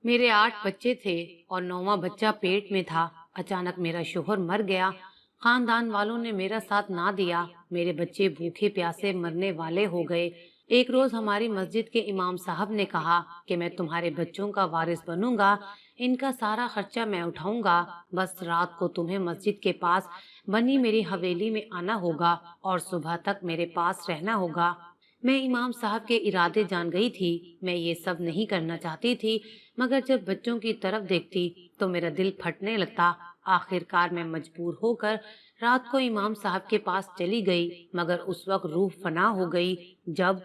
میرے 8 بچے تھے اور 9واں بچہ پیٹ میں تھا۔ اچانک میرا شوہر مر گیا۔ خاندان والوں نے میرا ساتھ نہ دیا۔ میرے بچے بھوکے پیاسے مرنے والے ہو گئے۔ ایک روز ہماری مسجد کے امام صاحب نے کہا کہ میں تمہارے بچوں کا وارث بنوں گا، ان کا سارا خرچہ میں اٹھاؤں گا، بس رات کو تمہیں مسجد کے پاس بنی میری حویلی میں آنا ہوگا اور صبح تک میرے پاس رہنا ہوگا۔ میں امام صاحب کے ارادے جان گئی تھی۔ میں یہ سب نہیں کرنا چاہتی تھی، مگر جب بچوں کی طرف دیکھتی تو میرا دل پھٹنے لگتا۔ آخر کار میں مجبور ہو کر رات کو امام صاحب کے پاس چلی گئی، مگر اس وقت روح فنا ہو گئی جب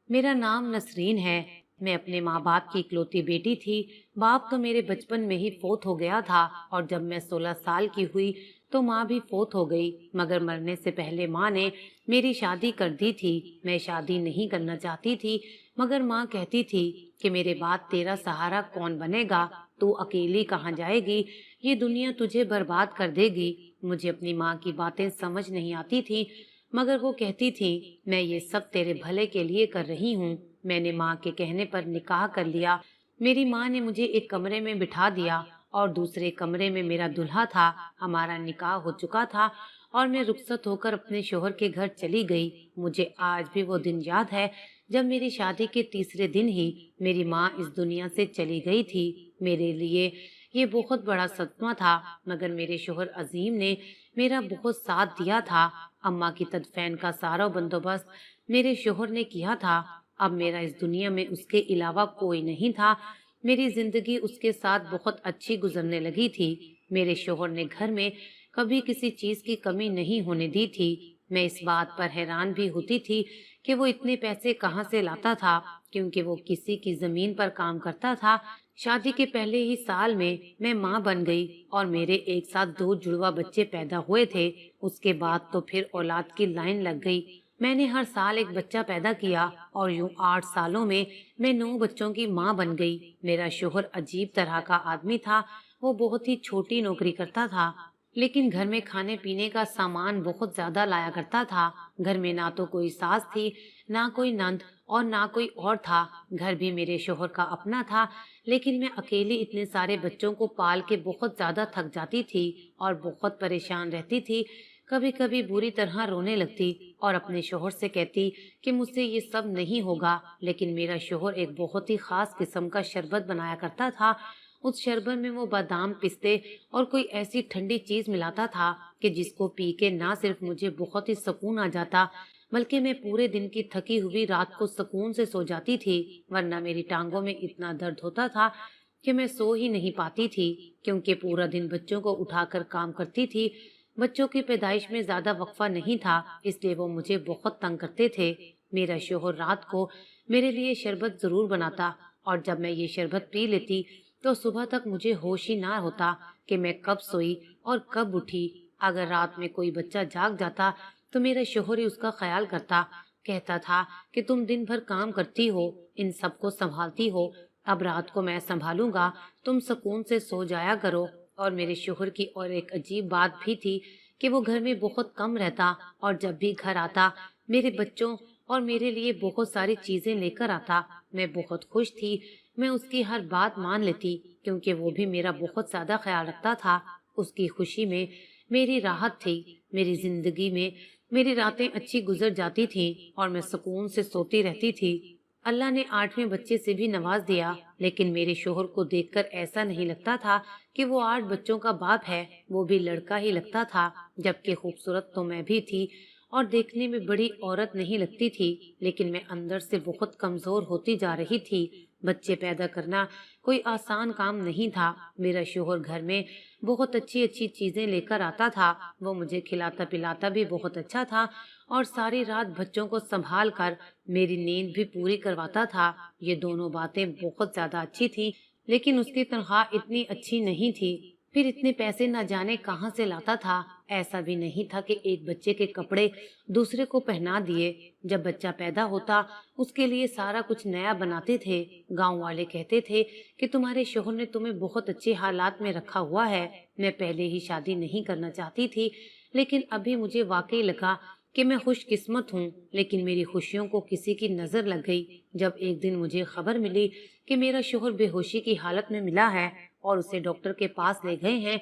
میرا نام نسرین ہے۔ میں اپنے ماں باپ کی اکلوتی بیٹی تھی۔ باپ تو میرے بچپن میں ہی فوت ہو گیا تھا اور جب میں 16 سال کی ہوئی تو ماں بھی فوت ہو گئی، مگر مرنے سے پہلے ماں نے میری شادی کر دی تھی۔ میں شادی نہیں کرنا چاہتی تھی، مگر ماں کہتی تھی کہ میرے بعد تیرا سہارا کون بنے گا، تو اکیلی کہاں جائے گی، یہ دنیا تجھے برباد کر دے گی۔ مجھے اپنی ماں کی باتیں سمجھ نہیں آتی تھی، مگر وہ کہتی تھی میں یہ سب تیرے بھلے کے لیے کر رہی ہوں۔ میں نے ماں کے کہنے پر نکاح کر لیا۔ میری ماں نے مجھے ایک کمرے میں بٹھا دیا اور دوسرے کمرے میں میرا دلہا تھا۔ ہمارا نکاح ہو چکا تھا اور میں رخصت ہو کر اپنے شوہر کے گھر چلی گئی۔ مجھے آج بھی وہ دن یاد ہے جب میری شادی کے تیسرے دن ہی میری ماں اس دنیا سے چلی گئی تھی۔ میرے لیے یہ بہت بڑا صدمہ تھا، مگر میرے شوہر عظیم نے میرا بہت ساتھ دیا تھا۔ اماں کی تدفین کا سارا بندوبست میرے شوہر نے کیا تھا۔ اب میرا اس دنیا میں اس کے علاوہ کوئی نہیں تھا۔ میری زندگی اس کے ساتھ بہت اچھی گزرنے لگی تھی۔ میرے شوہر نے گھر میں کبھی کسی چیز کی کمی نہیں ہونے دی تھی۔ میں اس بات پر حیران بھی ہوتی تھی کہ وہ اتنے پیسے کہاں سے لاتا تھا، کیونکہ وہ کسی کی زمین پر کام کرتا تھا۔ شادی کے پہلے ہی سال میں ماں بن گئی اور میرے ایک ساتھ 2 جڑواں بچے پیدا ہوئے تھے۔ اس کے بعد تو پھر اولاد کی لائن لگ گئی۔ میں نے ہر سال ایک بچہ پیدا کیا اور یوں 8 سالوں میں 9 بچوں کی ماں بن گئی۔ میرا شوہر عجیب طرح کا آدمی تھا۔ وہ بہت ہی چھوٹی نوکری کرتا تھا، لیکن گھر میں کھانے پینے کا سامان بہت زیادہ لایا کرتا تھا۔ گھر میں نہ تو کوئی ساس تھی، نہ کوئی نند اور نہ کوئی اور تھا۔ گھر بھی میرے شوہر کا اپنا تھا، لیکن میں اکیلی اتنے سارے بچوں کو پال کے بہت زیادہ تھک جاتی تھی اور بہت پریشان رہتی تھی۔ کبھی کبھی بری طرح رونے لگتی اور اپنے شوہر سے کہتی کہ مجھ سے یہ سب نہیں ہوگا، لیکن میرا شوہر ایک بہت ہی خاص قسم کا شربت بنایا کرتا تھا۔ اس شربت میں وہ بادام، پستے اور کوئی ایسی ٹھنڈی چیز ملاتا تھا کہ جس کو پی کے نہ صرف مجھے بہت ہی سکون آ جاتا، بلکہ میں پورے دن کی تھکی ہوئی رات کو سکون سے سو جاتی تھی، ورنہ میری ٹانگوں میں اتنا درد ہوتا تھا کہ میں سو ہی نہیں پاتی تھی، کیونکہ پورا دن بچوں کو اٹھا کر کام کرتی تھی۔ بچوں کی پیدائش میں زیادہ وقفہ نہیں تھا، اس لیے وہ مجھے بہت تنگ کرتے تھے۔ میرا شوہر رات کو میرے لیے شربت ضرور بناتا اور جب میں یہ شربت پی لیتی تو صبح تک مجھے ہوش ہی نہ ہوتا کہ میں کب سوئی اور کب اٹھی۔ اگر رات میں کوئی بچہ جاگ جاتا تو میرا شوہر ہی اس کا خیال کرتا، کہتا تھا کہ تم دن بھر کام کرتی ہو، ان سب کو سنبھالتی ہو، اب رات کو میں سنبھالوں گا، تم سکون سے سو جایا کرو۔ اور میرے شوہر کی اور ایک عجیب بات بھی تھی کہ وہ گھر میں بہت کم رہتا اور جب بھی گھر آتا میرے بچوں اور میرے لیے بہت ساری چیزیں لے کر آتا۔ میں بہت خوش تھی، میں اس کی ہر بات مان لیتی، کیونکہ وہ بھی میرا بہت زیادہ خیال رکھتا تھا۔ اس کی خوشی میں میری راحت تھی۔ میری زندگی میں میری راتیں اچھی گزر جاتی تھیں اور میں سکون سے سوتی رہتی تھی۔ اللہ نے 8ویں بچے سے بھی نواز دیا، لیکن میرے شوہر کو دیکھ کر ایسا نہیں لگتا تھا کہ وہ 8 بچوں کا باپ ہے، وہ بھی لڑکا ہی لگتا تھا، جبکہ خوبصورت تو میں بھی تھی اور دیکھنے میں بڑی عورت نہیں لگتی تھی، لیکن میں اندر سے بہت کمزور ہوتی جا رہی تھی۔ بچے پیدا کرنا کوئی آسان کام نہیں تھا۔ میرا شوہر گھر میں بہت اچھی اچھی چیزیں لے کر آتا تھا، وہ مجھے کھلاتا پلاتا بھی بہت اچھا تھا اور ساری رات بچوں کو سنبھال کر میری نیند بھی پوری کرواتا تھا۔ یہ دونوں باتیں بہت زیادہ اچھی تھی، لیکن اس کی تنخواہ اتنی اچھی نہیں تھی۔ پھر اتنے پیسے نہ جانے کہاں سے لاتا تھا۔ ایسا بھی نہیں تھا کہ ایک بچے کے کپڑے دوسرے کو پہنا دیے۔ جب بچہ پیدا ہوتا اس کے لیے سارا کچھ نیا بناتے تھے۔ گاؤں والے کہتے تھے کہ تمہارے شوہر نے تمہیں بہت اچھے حالات میں رکھا ہوا ہے۔ میں پہلے ہی شادی نہیں کرنا چاہتی تھی، لیکن ابھی مجھے واقعی لگا کہ मैं खुश किस्मत हूँ, लेकिन मेरी खुशियों को किसी की नजर लग गई जब एक दिन मुझे खबर मिली कि मेरा शोहर बेहोशी की हालत में मिला है और उसे डॉक्टर के पास ले गए हैं।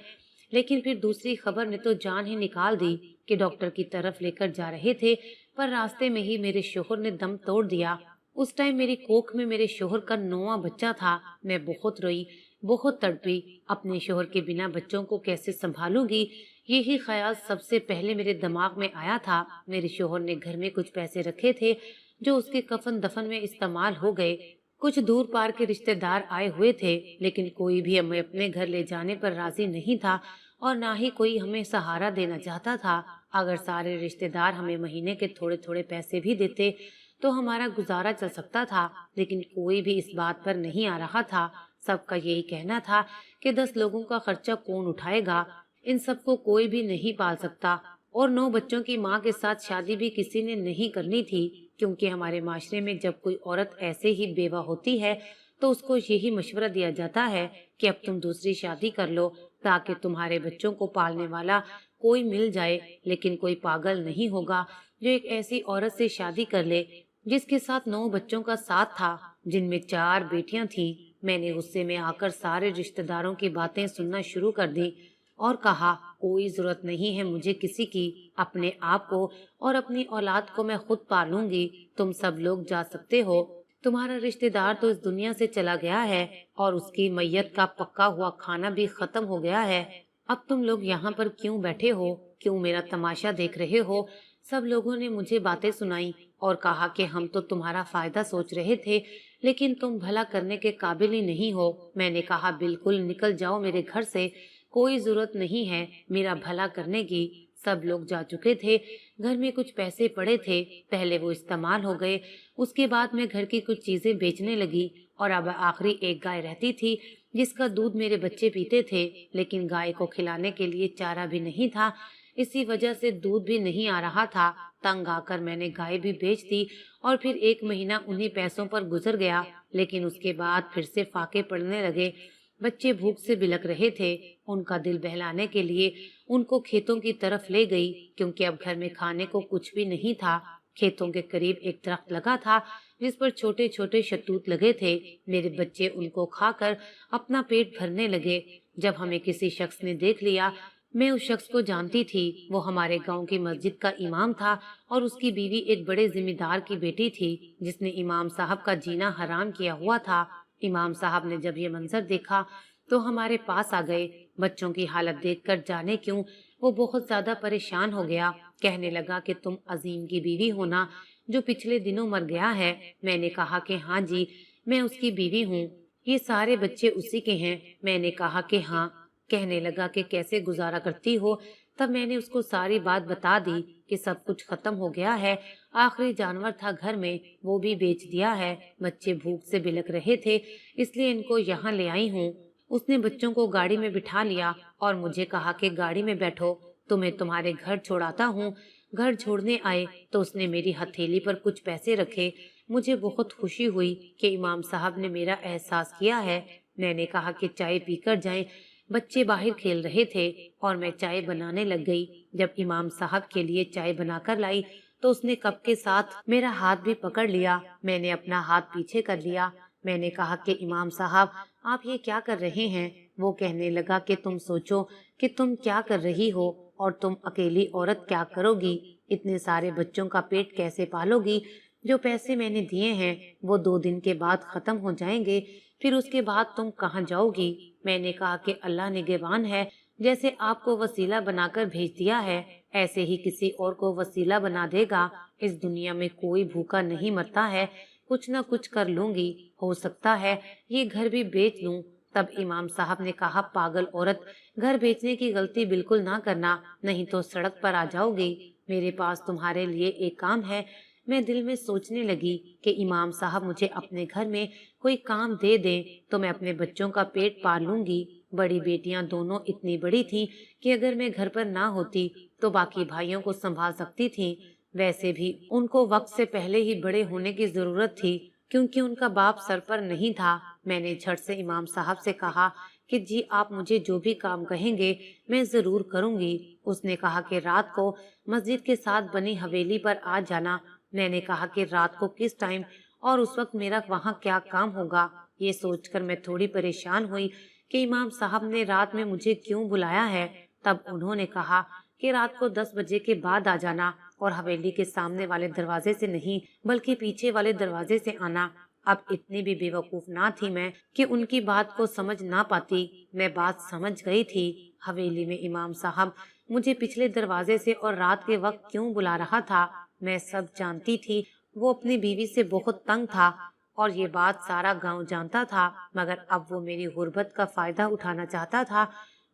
लेकिन फिर दूसरी खबर ने तो जान ही निकाल दी कि डॉक्टर की तरफ लेकर जा रहे थे, पर रास्ते में ही मेरे शोहर ने दम तोड़ दिया। उस टाइम मेरी कोख में मेरे शोहर का 9वां बच्चा था। मैं बहुत रोई, बहुत तड़पी। अपने शोहर के बिना बच्चों को कैसे संभालूंगी, यही ख्याल सबसे पहले मेरे दिमाग में आया था। मेरे शोहर ने घर में कुछ पैसे रखे थे जो उसके कफन दफन में इस्तेमाल हो गए। कुछ दूर पार के रिश्तेदार आए हुए थे, लेकिन कोई भी हमें अपने घर ले जाने पर राजी नहीं था और ना ही कोई हमें सहारा देना चाहता था। अगर सारे रिश्तेदार हमें महीने के थोड़े थोड़े पैसे भी देते तो हमारा गुजारा चल सकता था, लेकिन कोई भी इस बात पर नहीं आ रहा था। सबका यही कहना था कि 10 लोगों का खर्चा कौन उठाएगा, इन सबको कोई भी नहीं पाल सकता। और 9 बच्चों की माँ के साथ शादी भी किसी ने नहीं करनी थी, क्योंकि हमारे माशरे में जब कोई औरत ऐसे ही बेवा होती है तो उसको यही मशवरा दिया जाता है कि अब तुम दूसरी शादी कर लो ताकि तुम्हारे बच्चों को पालने वाला कोई मिल जाए। लेकिन कोई पागल नहीं होगा जो एक ऐसी औरत से शादी कर ले जिसके साथ 9 बच्चों का साथ था, जिनमें 4 बेटियां थीं। मैंने गुस्से में आकर सारे रिश्तेदारों की बातें सुनना शुरू कर दी और कहा, कोई जरूरत नहीं है मुझे किसी की, अपने आप को और अपनी औलाद को मैं खुद पालूंगी। तुम सब लोग जा सकते हो, तुम्हारा रिश्तेदार तो इस दुनिया से चला गया है और उसकी मैयत का पक्का हुआ खाना भी खत्म हो गया है। अब तुम लोग यहाँ पर क्यों बैठे हो, क्यों मेरा तमाशा देख रहे हो? सब लोगों ने मुझे बातें सुनाई और कहा कि हम तो तुम्हारा फायदा सोच रहे थे, लेकिन तुम भला करने के काबिल ही नहीं हो। मैंने कहा, बिल्कुल निकल जाओ मेरे घर से, कोई जरूरत नहीं है मेरा भला करने की। सब लोग जा चुके थे। घर में कुछ पैसे पड़े थे, पहले वो इस्तेमाल हो गए। उसके बाद मैं घर की कुछ चीजें बेचने लगी और अब आखिरी एक गाय रहती थी जिसका दूध मेरे बच्चे पीते थे, लेकिन गाय को खिलाने के लिए चारा भी नहीं था। इसी वजह से दूध भी नहीं आ रहा था। तंग आकर मैंने गाय भी बेच दी और फिर 1 महीना उन्हीं पैसों पर गुजर गया। लेकिन उसके बाद फिर से फाके पड़ने लगे। बच्चे भूख से बिलख रहे थे। उनका दिल बहलाने के लिए उनको खेतों की तरफ ले गई, क्योंकि अब घर में खाने को कुछ भी नहीं था। खेतों के करीब एक दरख्त लगा था जिस पर छोटे छोटे शतूत लगे थे। मेरे बच्चे उनको खाकर अपना पेट भरने लगे। जब हमें किसी शख्स ने देख लिया, मैं उस शख्स को जानती थी। वो हमारे गांव की मस्जिद का इमाम था और उसकी बीवी एक बड़े जिम्मेदार की बेटी थी जिसने इमाम साहब का जीना हराम किया हुआ था। इमाम साहब ने जब ये मंजर देखा तो हमारे पास आ गए। बच्चों की हालत देखकर जाने क्यों वो बहुत ज्यादा परेशान हो गया। कहने लगा कि तुम अजीम की बीवी हो ना, जो पिछले दिनों मर गया है। मैंने कहा कि हाँ जी, मैं उसकी बीवी हूँ। ये सारे बच्चे उसी के हैं। मैंने कहा कि हाँ। कहने लगा कि कैसे गुजारा करती हो। तब मैंने उसको सारी बात बता दी कि सब कुछ खत्म हो गया है। आखिरी जानवर था घर में, वो भी बेच दिया है। बच्चे भूख से बिलख रहे थे, इसलिए इनको यहाँ ले आई हूँ। उसने बच्चों को गाड़ी में बिठा लिया और मुझे कहा कि गाड़ी में बैठो, तुम्हें तुम्हारे घर छोड़ाता हूँ। घर छोड़ने आए तो उसने मेरी हथेली पर कुछ पैसे रखे। मुझे बहुत खुशी हुई कि इमाम साहब ने मेरा एहसास किया है। मैंने कहा कि चाय पीकर जाएं। बच्चे बाहर खेल रहे थे और मैं चाय बनाने लग गई। जब इमाम साहब के लिए चाय बनाकर लाई तो उसने कप के साथ मेरा हाथ भी पकड़ लिया। मैंने अपना हाथ पीछे कर लिया। मैंने कहा कि इमाम साहब, आप ये क्या कर रहे हैं? वो कहने लगा कि तुम सोचो कि तुम क्या कर रही हो और तुम अकेली औरत क्या करोगी? इतने सारे बच्चों का पेट कैसे पालोगी? जो पैसे मैंने दिए हैं वो 2 दिन के बाद खत्म हो जाएंगे, फिर उसके बाद तुम कहाँ जाओगी? मैंने कहा कि अल्लाह निगहबान है, जैसे आपको वसीला बनाकर भेज दिया है ऐसे ही किसी और को वसीला बना देगा। इस दुनिया में कोई भूखा नहीं मरता है, कुछ न कुछ कर लूंगी, हो सकता है ये घर भी बेच लूं। तब इमाम साहब ने कहा, पागल औरत, घर बेचने की गलती बिल्कुल ना करना, नहीं तो सड़क पर आ जाओगी। मेरे पास तुम्हारे लिए एक काम है। मैं दिल में सोचने लगी कि इमाम साहब मुझे अपने घर में कोई काम दे दे तो मैं अपने बच्चों का पेट पाल लूंगी। बड़ी बेटियां दोनों इतनी बड़ी थीं कि अगर मैं घर पर ना होती तो बाकी भाइयों को संभाल सकती थीं। वैसे भी उनको वक्त से पहले ही बड़े होने की जरूरत थी, क्योंकि उनका बाप सर पर नहीं था। میں نے جھٹ سے امام صاحب سے کہا کہ جی آپ مجھے جو بھی کام کہیں گے میں ضرور کروں گی۔ اس نے کہا کہ رات کو مسجد کے ساتھ بنی حویلی پر آ جانا۔ میں نے کہا کہ رات کو کس ٹائم اور اس وقت میرا وہاں کیا کام ہوگا۔ یہ سوچ کر میں تھوڑی پریشان ہوئی کہ امام صاحب نے رات میں مجھے کیوں بلایا ہے۔ تب انہوں نے کہا کہ رات کو 10 بجے کے بعد آ جانا اور حویلی کے سامنے والے دروازے سے نہیں بلکہ پیچھے والے دروازے سے آنا۔ اب اتنی بھی بے وقوف نہ تھی میں کہ ان کی بات کو سمجھ نہ پاتی۔ میں بات سمجھ گئی تھی۔ حویلی میں امام صاحب مجھے پچھلے دروازے سے اور رات کے وقت کیوں بلا رہا تھا میں سب جانتی تھی۔ وہ اپنی بیوی سے بہت تنگ تھا اور یہ بات سارا گاؤں جانتا تھا، مگر اب وہ میری غربت کا فائدہ اٹھانا چاہتا تھا۔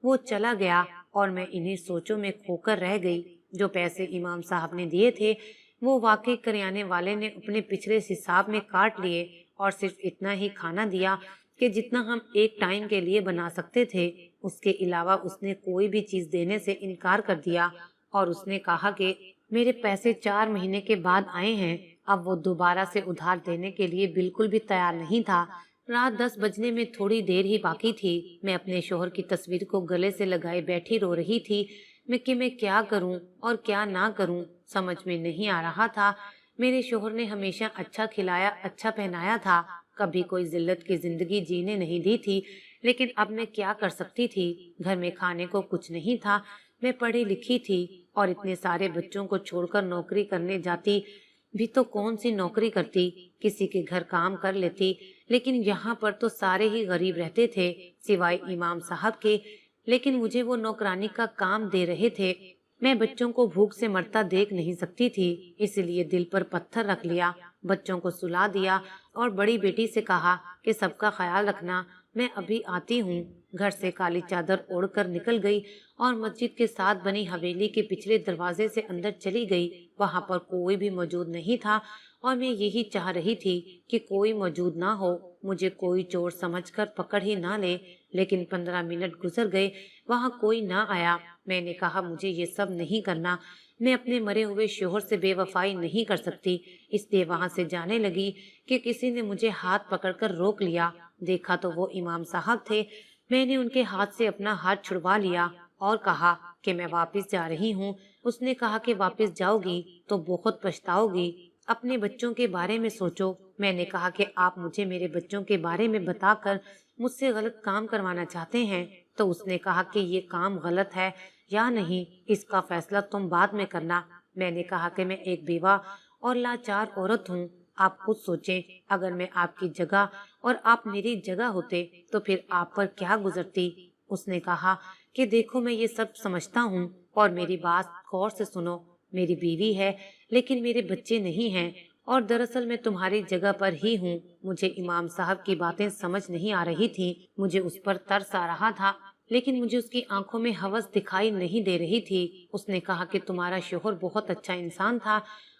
وہ چلا گیا اور میں انہی سوچوں میں کھو کر رہ گئی۔ جو پیسے امام صاحب نے دیے تھے وہ واقعی کریانے والے نے اپنے پچھلے حساب میں کاٹ لیے اور صرف اتنا ہی کھانا دیا کہ جتنا ہم ایک ٹائم کے لیے بنا سکتے تھے۔ اس کے علاوہ اس نے کوئی بھی چیز دینے سے انکار کر دیا اور اس نے کہا کہ میرے پیسے 4 مہینے کے بعد آئے ہیں۔ اب وہ دوبارہ سے ادھار دینے کے لیے بالکل بھی تیار نہیں تھا۔ رات 10 بجنے میں تھوڑی دیر ہی باقی تھی۔ میں اپنے شوہر کی تصویر کو گلے سے لگائے بیٹھی رو رہی تھی میں کیا کروں اور کیا نہ کروں سمجھ میں نہیں آ رہا تھا۔ میرے شوہر نے ہمیشہ اچھا کھلایا اچھا پہنایا تھا، کبھی کوئی ذلت کی زندگی جینے نہیں دی تھی، لیکن اب میں کیا کر سکتی تھی؟ گھر میں کھانے کو کچھ نہیں تھا۔ میں پڑھی لکھی تھی اور اتنے سارے بچوں کو چھوڑ کر نوکری کرنے جاتی بھی تو کون سی نوکری کرتی، کسی کے گھر کام کر لیتی، لیکن یہاں پر تو سارے ہی غریب رہتے تھے سوائے امام صاحب کے، لیکن مجھے وہ نوکرانی کا کام دے رہے تھے۔ میں بچوں کو بھوک سے مرتا دیکھ نہیں سکتی تھی، اس لیے دل پر پتھر رکھ لیا، بچوں کو سلا دیا اور بڑی بیٹی سے کہا کہ سب کا خیال رکھنا، میں ابھی آتی ہوں۔ گھر سے کالی چادر اوڑھ کر نکل گئی اور مسجد کے ساتھ بنی حویلی کے پچھلے دروازے سے اندر چلی گئی۔ وہاں پر کوئی بھی موجود نہیں تھا اور میں یہی چاہ رہی تھی کہ کوئی موجود نہ ہو، مجھے کوئی چور سمجھ کر پکڑ ہی نہ لے۔ لیکن 15 منٹ گزر گئے، وہاں کوئی نہ آیا۔ میں نے کہا مجھے یہ سب نہیں کرنا، میں اپنے مرے ہوئے شوہر سے بے وفائی نہیں کر سکتی، اس لیے وہاں سے جانے لگی کہ کسی نے مجھے ہاتھ پکڑ کر روک لیا۔ دیکھا تو وہ امام صاحب تھے۔ میں نے ان کے ہاتھ سے اپنا ہاتھ چھڑوا لیا اور کہا کہ میں واپس جا رہی ہوں۔ اس نے کہا کہ واپس جاؤ گی تو بہت پچھتاؤ گی، اپنے بچوں کے بارے میں سوچو۔ میں نے کہا کہ آپ مجھے میرے بچوں کے بارے میں بتا کر مجھ سے غلط کام کروانا چاہتے ہیں۔ تو اس نے کہا کہ یہ کام غلط ہے یا نہیں اس کا فیصلہ تم بعد میں کرنا۔ میں نے کہا کہ میں ایک بیوہ اور لاچار عورت ہوں، آپ خود سوچیں، اگر میں آپ کی جگہ اور آپ میری جگہ ہوتے تو پھر آپ پر کیا گزرتی۔ اس نے کہا کہ دیکھو میں یہ سب سمجھتا ہوں اور میری بات غور سے سنو، میری بیوی ہے لیکن میرے بچے نہیں ہیں اور دراصل میں تمہاری جگہ پر ہی ہوں۔ مجھے امام صاحب کی باتیں سمجھ نہیں آ رہی تھی، مجھے اس پر ترس آ رہا تھا، لیکن مجھے اس کی آنکھوں میں ہوس دکھائی نہیں دے رہی تھی۔ اس نے کہا کہ تمہارا شوہر بہت اچھا انسان تھا،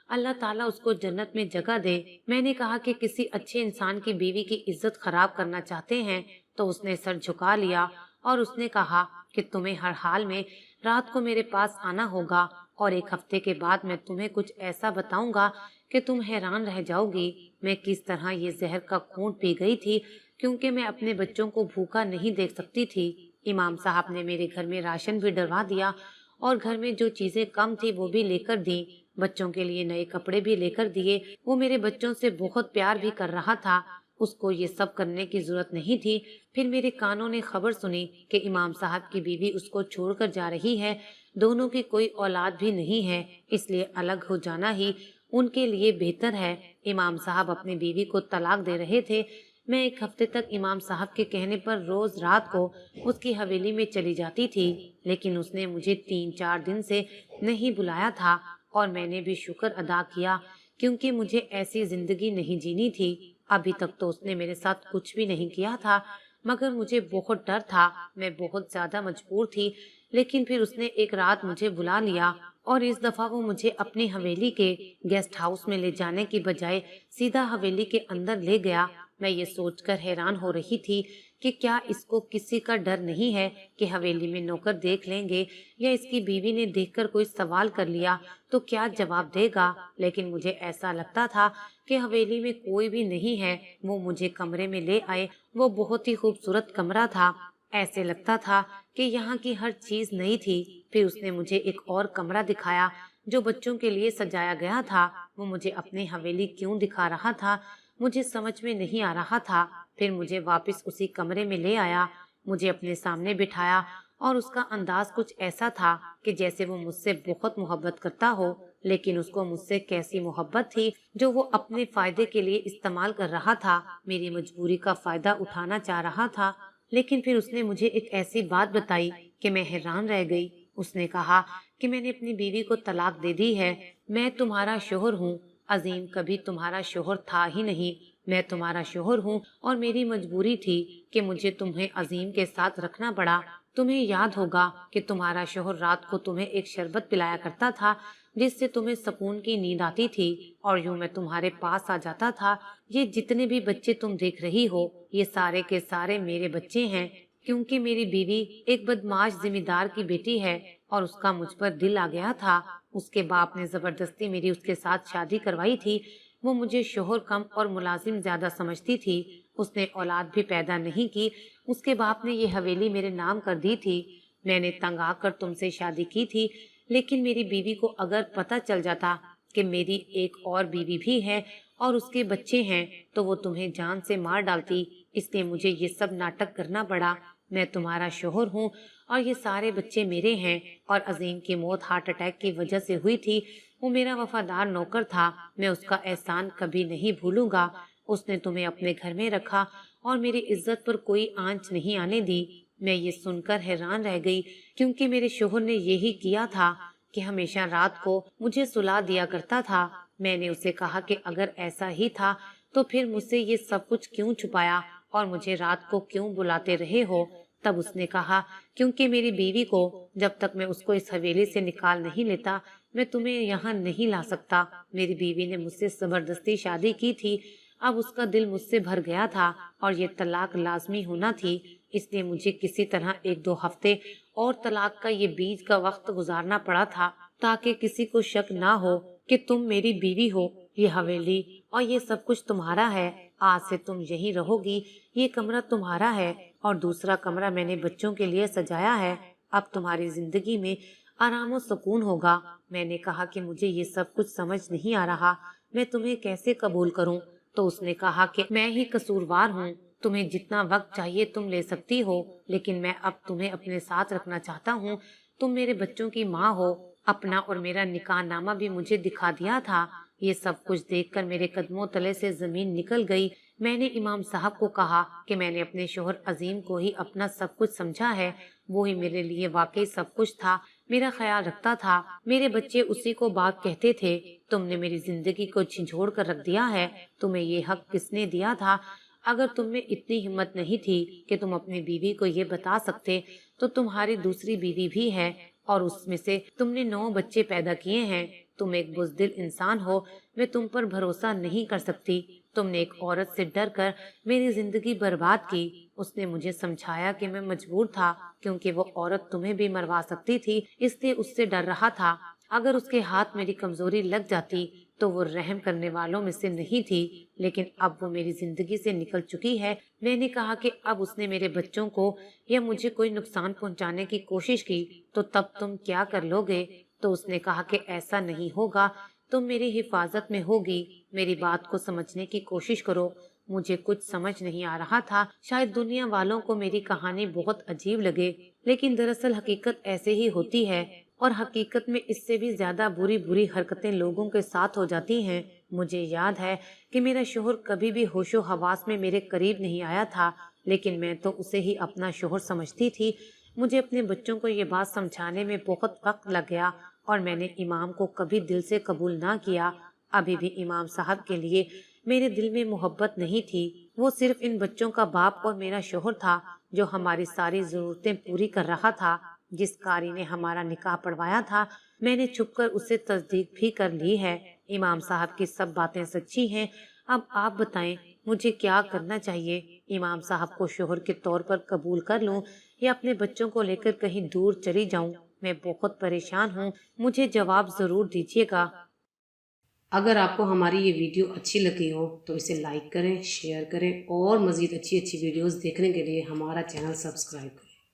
اللہ تعالیٰ اس کو جنت میں جگہ دے۔ میں نے کہا کہ کسی اچھے انسان کی بیوی کی عزت خراب کرنا چاہتے ہیں؟ تو اس نے سر جھکا لیا اور اس نے کہا کہ تمہیں ہر حال میں رات کو میرے پاس آنا ہوگا اور 1 ہفتے کے بعد میں تمہیں کچھ ایسا بتاؤں گا کہ تم حیران رہ جاؤ گی میں کس طرح یہ زہر کا گھونٹ پی گئی تھی، کیونکہ میں اپنے بچوں کو بھوکا نہیں دیکھ سکتی تھی۔ امام صاحب نے میرے گھر میں راشن بھی ڈلوا دیا اور گھر میں جو چیزیں کم تھی وہ بھی لے کر دی، بچوں کے لیے نئے کپڑے بھی لے کر دیے۔ وہ میرے بچوں سے بہت پیار بھی کر رہا تھا، اس کو یہ سب کرنے کی ضرورت نہیں تھی۔ پھر میرے کانوں نے خبر سنی کہ امام صاحب کی بیوی اس کو چھوڑ کر جا رہی ہے، دونوں کی کوئی اولاد بھی نہیں ہے، اس لیے الگ ہو جانا ہی ان کے لیے بہتر ہے۔ امام صاحب اپنی بیوی کو طلاق دے رہے تھے۔ میں 1 ہفتے تک امام صاحب کے کہنے پر روز رات کو اس کی حویلی میں چلی جاتی تھی، لیکن اس نے مجھے 3-4 دن سے نہیں بلایا تھا اور میں نے بھی شکر ادا کیا، کیونکہ مجھے ایسی زندگی نہیں جینی تھی۔ ابھی تک تو اس نے میرے ساتھ کچھ بھی نہیں کیا تھا، مگر مجھے بہت ڈر تھا، میں بہت زیادہ مجبور تھی۔ لیکن پھر اس نے ایک رات مجھے بلا لیا اور اس دفعہ وہ مجھے اپنی حویلی کے گیسٹ ہاؤس میں لے جانے کی بجائے سیدھا حویلی کے اندر لے گیا۔ میں یہ سوچ کر حیران ہو رہی تھی کہ क्या इसको किसी का डर नहीं है कि हवेली में नौकर देख लेंगे, या इसकी बीवी ने देखकर कोई सवाल कर लिया तो क्या जवाब देगा। लेकिन मुझे ऐसा लगता था कि हवेली में कोई भी नहीं है। वो मुझे कमरे में ले आए। वो बहुत ही खूबसूरत कमरा था। ऐसे लगता था कि यहाँ की हर चीज नई थी। फिर उसने मुझे एक और कमरा दिखाया जो बच्चों के लिए सजाया गया था। वो मुझे अपनी हवेली क्यों दिखा रहा था, मुझे समझ में नहीं आ रहा था। फिर मुझे वापस उसी कमरे में ले आया, मुझे अपने सामने बिठाया और उसका अंदाज कुछ ऐसा था कि जैसे वो मुझसे बहुत मोहब्बत करता हो। लेकिन उसको मुझसे कैसी मोहब्बत थी जो वो अपने फायदे के लिए इस्तेमाल कर रहा था, मेरी मजबूरी का फायदा उठाना चाह रहा था। लेकिन फिर उसने मुझे एक ऐसी बात बताई कि मैं हैरान रह गई। उसने कहा कि मैंने अपनी बीवी को तलाक दे दी है। मैं तुम्हारा शोहर हूँ। अजीम कभी तुम्हारा शोहर था ही नहीं। मैं तुम्हारा शोहर हूँ और मेरी मजबूरी थी कि मुझे तुम्हें अजीम के साथ रखना पड़ा। तुम्हें याद होगा कि तुम्हारा शोहर रात को तुम्हें एक शरबत पिलाया करता था जिससे तुम्हें सुकून की नींद आती थी, और यूं मैं तुम्हारे पास आ जाता था। ये जितने भी बच्चे तुम देख रही हो, ये सारे के सारे मेरे बच्चे हैं, क्योंकि मेरी बीवी एक बदमाश जिम्मेदार की बेटी है और उसका मुझ पर दिल आ गया था। उसके बाप ने जबरदस्ती मेरी उसके साथ शादी करवाई थी। वो मुझे शोहर कम और मुलाजिम ज्यादा समझती थी। उसने औलाद भी पैदा नहीं की। उसके बाप ने ये हवेली मेरे नाम कर दी थी। मैंने तंग आकर तुमसे शादी की थी। लेकिन मेरी बीवी को अगर पता चल जाता कि मेरी एक और बीवी भी है और उसके बच्चे हैं तो वो तुम्हें जान से मार डालती। इसलिए मुझे ये सब नाटक करना पड़ा। मैं तुम्हारा शोहर हूँ और ये सारे बच्चे मेरे हैं। और अजीम की मौत हार्ट अटैक की वजह से हुई थी। वो मेरा वफादार नौकर था। मैं उसका एहसान कभी नहीं भूलूंगा। उसने तुम्हें अपने घर में रखा और मेरी इज्जत पर कोई आंच नहीं आने दी। मैं ये सुनकर हैरान रह गई, क्योंकि मेरे शोहर ने यही किया था कि हमेशा रात को मुझे सुला दिया करता था। मैंने उसे कहा कि अगर ऐसा ही था तो फिर मुझसे ये सब कुछ क्यों छुपाया और मुझे रात को क्यों बुलाते रहे हो। तब उसने कहा, क्योंकि मेरी बीवी को जब तक मैं उसको इस हवेली से निकाल नहीं लेता मैं तुम्हें यहाँ नहीं ला सकता। मेरी बीवी ने मुझसे जबरदस्ती शादी की थी। अब उसका दिल मुझसे भर गया था और ये तलाक लाजमी होना थी। इसलिए मुझे किसी तरह एक दो हफ्ते और तलाक का ये बीज का वक्त गुजारना पड़ा था, ताकि किसी को शक ना हो कि तुम मेरी बीवी हो। ये हवेली और ये सब कुछ तुम्हारा है। आज से तुम यहीं रहोगी। ये कमरा तुम्हारा है और दूसरा कमरा मैंने बच्चों के लिए सजाया है। अब तुम्हारी जिंदगी में आराम और सुकून होगा। मैंने कहा कि मुझे ये सब कुछ समझ नहीं आ रहा, मैं तुम्हें कैसे कबूल करूं। तो उसने कहा कि मैं ही कसूरवार हूँ। तुम्हें जितना वक्त चाहिए तुम ले सकती हो, लेकिन मैं अब तुम्हें अपने साथ रखना चाहता हूँ। तुम मेरे बच्चों की माँ हो। अपना और मेरा निकाहनामा भी मुझे दिखा दिया था। ये सब कुछ देखकर मेरे कदमों तले से जमीन निकल गई। मैंने इमाम साहब को कहा कि मैंने अपने शोहर अजीम को ही अपना सब कुछ समझा है। वो ही मेरे लिए वाकई सब कुछ था, मेरा ख्याल रखता था। मेरे बच्चे उसी को बात कहते थे। तुमने मेरी जिंदगी को झिझोड़ कर रख दिया है। तुम्हें ये हक किसने दिया था? अगर तुम में इतनी हिम्मत नहीं थी कि तुम अपनी बीवी को ये बता सकते, तो तुम्हारी दूसरी बीवी भी है और उसमें से तुमने 9 बच्चे पैदा किए हैं। तुम एक बुज़दिल इंसान हो। मैं तुम पर भरोसा नहीं कर सकती। तुमने एक औरत से डर कर मेरी जिंदगी बर्बाद की। उसने मुझे समझाया कि मैं मजबूर था, क्योंकि वो औरत तुम्हें भी मरवा सकती थी, इसलिए उससे डर रहा था। अगर उसके हाथ मेरी कमजोरी लग जाती तो वो रहम करने वालों में से नहीं थी। लेकिन अब वो मेरी जिंदगी से निकल चुकी है। मैंने कहा कि अब उसने मेरे बच्चों को या मुझे कोई नुकसान पहुंचाने की कोशिश की तो तब तुम क्या कर लोगे? तो उसने कहा कि ऐसा नहीं होगा, तुम मेरी हिफाजत में होगी। मेरी बात को समझने की कोशिश करो। मुझे कुछ समझ नहीं आ रहा था। शायद दुनिया वालों को मेरी कहानी बहुत अजीब लगे, लेकिन दरअसल हकीकत ऐसे ही होती है और हकीकत में इससे भी ज्यादा बुरी बुरी हरकतें लोगों के साथ हो जाती हैं। मुझे याद है कि मेरा शोहर कभी भी होशो हवास में मेरे करीब नहीं आया था, लेकिन मैं तो उसे ही अपना शोहर समझती थी। मुझे अपने बच्चों को ये बात समझाने में बहुत वक्त लग गया और मैंने इमाम को कभी दिल से कबूल ना किया। अभी भी इमाम साहब के लिए मेरे दिल में मोहब्बत नहीं थी। वो सिर्फ इन बच्चों का बाप और मेरा शोहर था जो हमारी सारी जरूरतें पूरी कर रहा था। जिस कारी ने हमारा निकाह पढ़वाया था, मैंने छुपकर उससे तस्दीक भी कर ली है। इमाम साहब की सब बातें सच्ची हैं। अब आप बताएं, मुझे क्या करना चाहिए? امام صاحب کو شوہر کے طور پر قبول کر لوں یا اپنے بچوں کو لے کر کہیں دور چلی جاؤں؟ میں بہت پریشان ہوں، مجھے جواب ضرور دیجیے گا۔ اگر آپ کو ہماری یہ ویڈیو اچھی لگی ہو تو اسے لائک کریں، شیئر کریں اور مزید اچھی ویڈیوز دیکھنے کے لیے ہمارا چینل سبسکرائب کریں۔